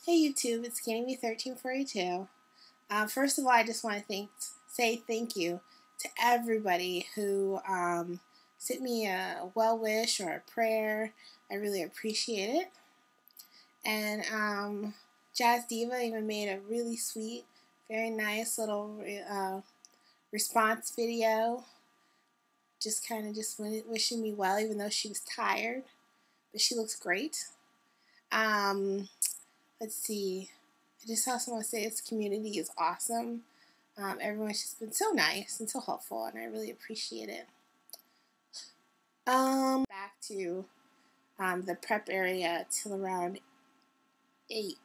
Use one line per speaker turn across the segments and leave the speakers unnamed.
Hey YouTube, it's KennyB1342. First of all, I just want to say thank you to everybody who sent me a well wish or a prayer. I really appreciate it. And Jazz Diva even made a really sweet, very nice little response video. Just kind of wishing me well, even though she was tired. But she looks great. Let's see. I just also want to say this community is awesome. Everyone's just been so nice and so helpful, and I really appreciate it. Back to the prep area till around 8.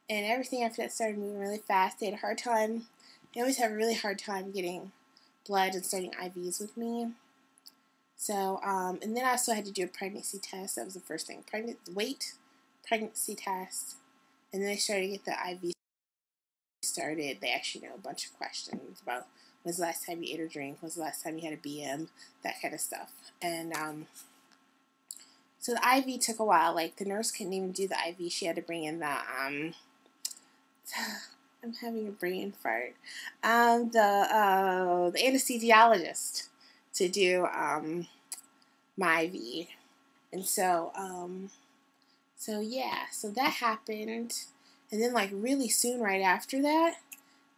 And everything after that started moving really fast. They had a hard time. They always have a really hard time getting blood and starting IVs with me. So, and then I also had to do a pregnancy test. That was the first thing. Pregnancy test. And then they started to get the IV started. They asked, a bunch of questions about when's the last time you ate or drank, when's the last time you had a BM, that kind of stuff. And so the IV took a while. Like, the nurse couldn't even do the IV. She had to bring in the, I'm having a brain fart. The anesthesiologist to do my IV. And so, so that happened. And then, like, really soon right after that,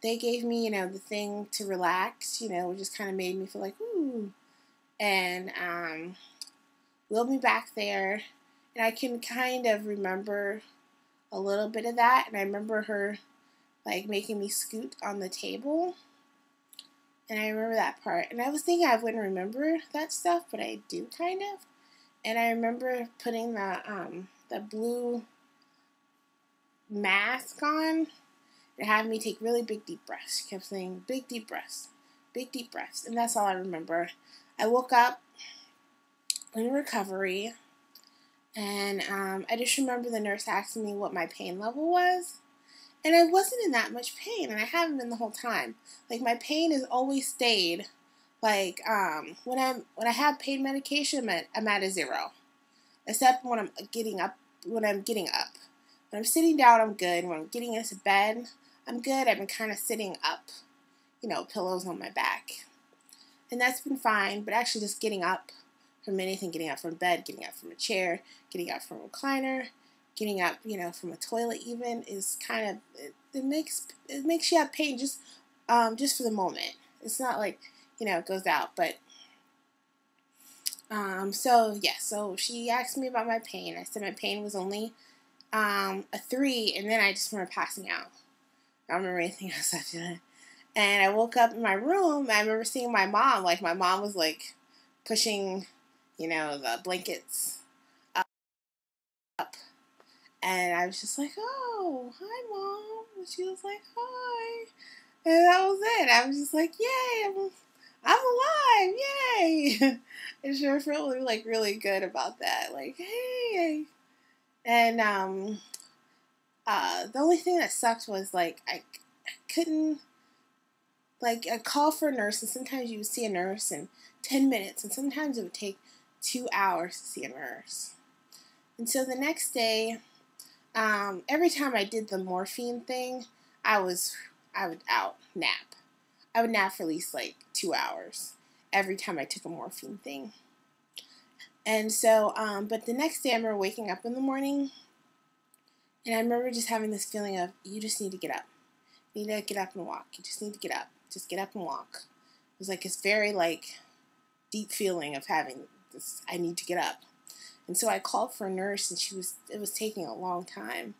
they gave me, the thing to relax, it just kind of made me feel like, ooh. And wheeled me back there. And I can kind of remember a little bit of that. And I remember her, like, making me scoot on the table. And I remember that part. And I was thinking I wouldn't remember that stuff, but I do, kind of. And I remember putting the blue mask on. It had me take really big, deep breaths. She kept saying, big, deep breaths. Big, deep breaths. And that's all I remember. I woke up in recovery. And I just remember the nurse asking me what my pain level was. And I wasn't in that much pain. And I haven't been the whole time. Like, my pain has always stayed. Like, when I have pain medication, I'm at a 0. Except when I'm getting up. When I'm sitting down, I'm good. When I'm getting into bed, I'm good. I've been kind of sitting up, pillows on my back. And that's been fine, but actually just getting up from anything, getting up from bed, getting up from a chair, getting up from a recliner, getting up, from a toilet even, is kind of, it makes you have pain just for the moment. It's not like, it goes out, but so she asked me about my pain. I said my pain was only a 3, and then I just remember passing out. I don't remember anything else after that. And I woke up in my room, and I remember seeing my mom. Like, my mom was, like, pushing, the blankets up. And I was just like, oh, hi, Mom. And she was like, hi. And that was it. I was just like, yay, I'm alive, yay. And sure felt like really good about that. Like, hey. And the only thing that sucked was, like, I couldn't, like, I call for a nurse, and sometimes you would see a nurse in 10 minutes, and sometimes it would take 2 hours to see a nurse. And so the next day, every time I did the morphine thing, I would nap. I would nap for at least, like, 2 hours every time I took a morphine thing. And so, but the next day I remember waking up in the morning, and I remember just having this feeling of, you just need to get up. You need to get up and walk. You just need to get up. Just get up and walk. It was like this very, like, deep feeling of having this, I need to get up. And so I called for a nurse, and it was taking a long time.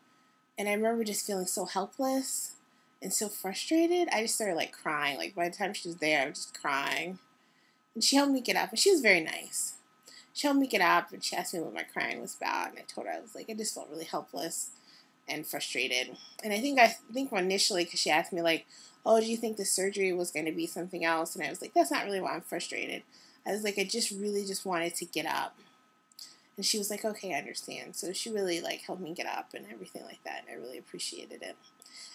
And I remember just feeling so helpless and so frustrated. I just started, like, crying. Like, by the time she was there, I was just crying. And she helped me get up, and she was very nice. She helped me get up, and she asked me what my crying was about, and I told her, I was like, I just felt really helpless and frustrated. And I think initially, because she asked me, like, oh, do you think the surgery was going to be something else? And I was like, that's not really why I'm frustrated. I was like, I just really just wanted to get up. And she was like, okay, I understand. So she really, like, helped me get up and everything like that. And I really appreciated it.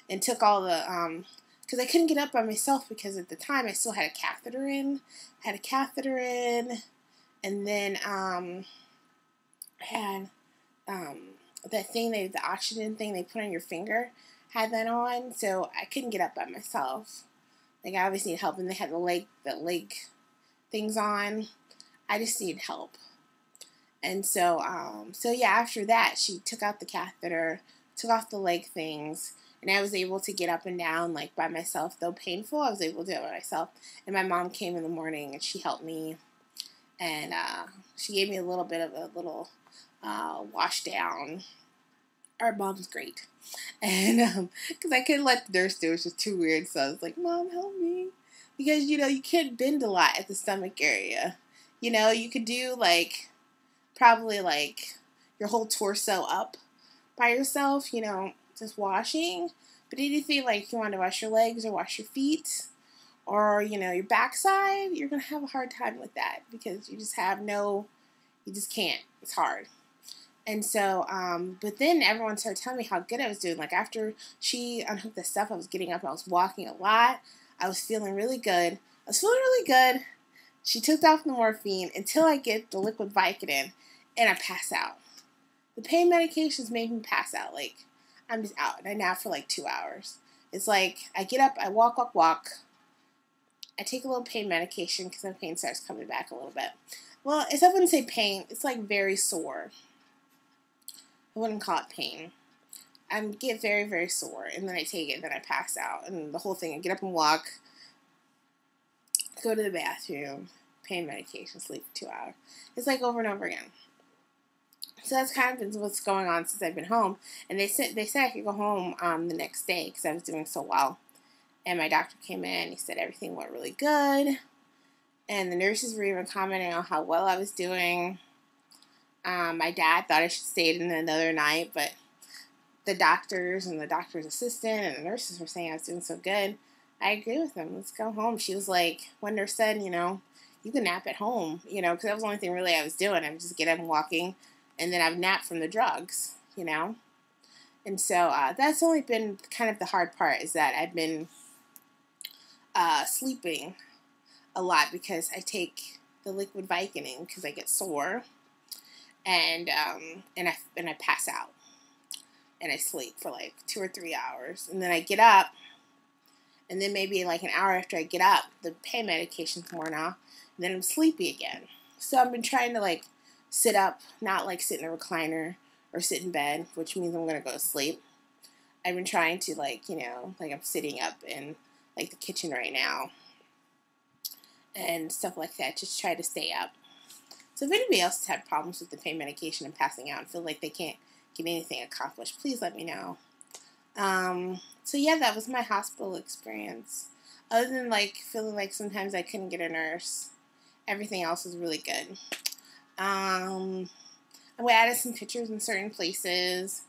And took all the, because I couldn't get up by myself, because at the time I still had a catheter in. And then I had that thing, the oxygen thing they put on your finger, had that on, so I couldn't get up by myself. Like, I always need help, and they had the leg things on. I just needed help. And so yeah, after that, she took out the catheter, took off the leg things, and I was able to get up and down, like, by myself. Though painful, I was able to do it by myself. And my mom came in the morning, and she helped me, and she gave me a little bit of a little wash down. Our mom's great. And because I couldn't let the nurse do it, it was just too weird, so I was like, Mom, help me. Because, you know, you can't bend a lot at the stomach area. You know, you could do, like, probably, like, your whole torso up by yourself, you know, just washing. But anything, like, you want to wash your legs or wash your feet or, you know, your backside, you're going to have a hard time with that because you just you just can't. It's hard. And so, but then everyone started telling me how good I was doing. Like, after she unhooked the stuff, I was getting up and I was walking a lot. I was feeling really good. She took off the morphine until I get the liquid Vicodin, and I pass out. The pain medications made me pass out. Like, I'm just out. And I nap for like 2 hours. It's like, I get up, I walk. I take a little pain medication because my pain starts coming back a little bit. Well, I wouldn't say pain. It's like very sore. I wouldn't call it pain. I get very, very sore, and then I take it, and then I pass out, and the whole thing, I get up and walk, go to the bathroom, pain medication, sleep for 2 hours. It's like over and over again. So that's kind of been what's going on since I've been home, and they said I could go home the next day because I was doing so well, and my doctor came in, he said everything went really good, and the nurses were even commenting on how well I was doing. My dad thought I should stay in another night, but the doctors and the doctor's assistant and the nurses were saying I was doing so good. I agree with them. Let's go home. She was like, one nurse said, you know, you can nap at home, you know, because that was the only thing really I was doing. I would just get up and walking, and then I would nap from the drugs, you know. And so that's only been kind of the hard part, is that I've been sleeping a lot because I take the liquid Vicodin because I get sore. And I pass out, and I sleep for like 2 or 3 hours, and then I get up, and then maybe like an hour after I get up, the pain medication's worn off, and then I'm sleepy again. So I've been trying to like sit up, not like sit in a recliner or sit in bed, which means I'm gonna go to sleep. I've been trying to like, you know, like I'm sitting up in like the kitchen right now, and stuff like that. Just try to stay up. So if anybody else has had problems with the pain medication and passing out and feel like they can't get anything accomplished, please let me know. So yeah, that was my hospital experience. Other than like feeling like sometimes I couldn't get a nurse, everything else was really good. I added some pictures in certain places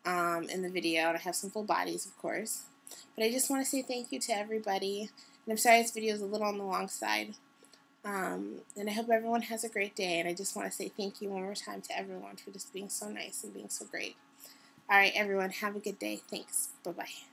in the video, and I have some full bodies, of course. But I just want to say thank you to everybody. And I'm sorry this video is a little on the long side. And I hope everyone has a great day, and I just want to say thank you one more time to everyone for just being so nice and being so great. Alright, everyone, have a good day. Thanks. Bye-bye.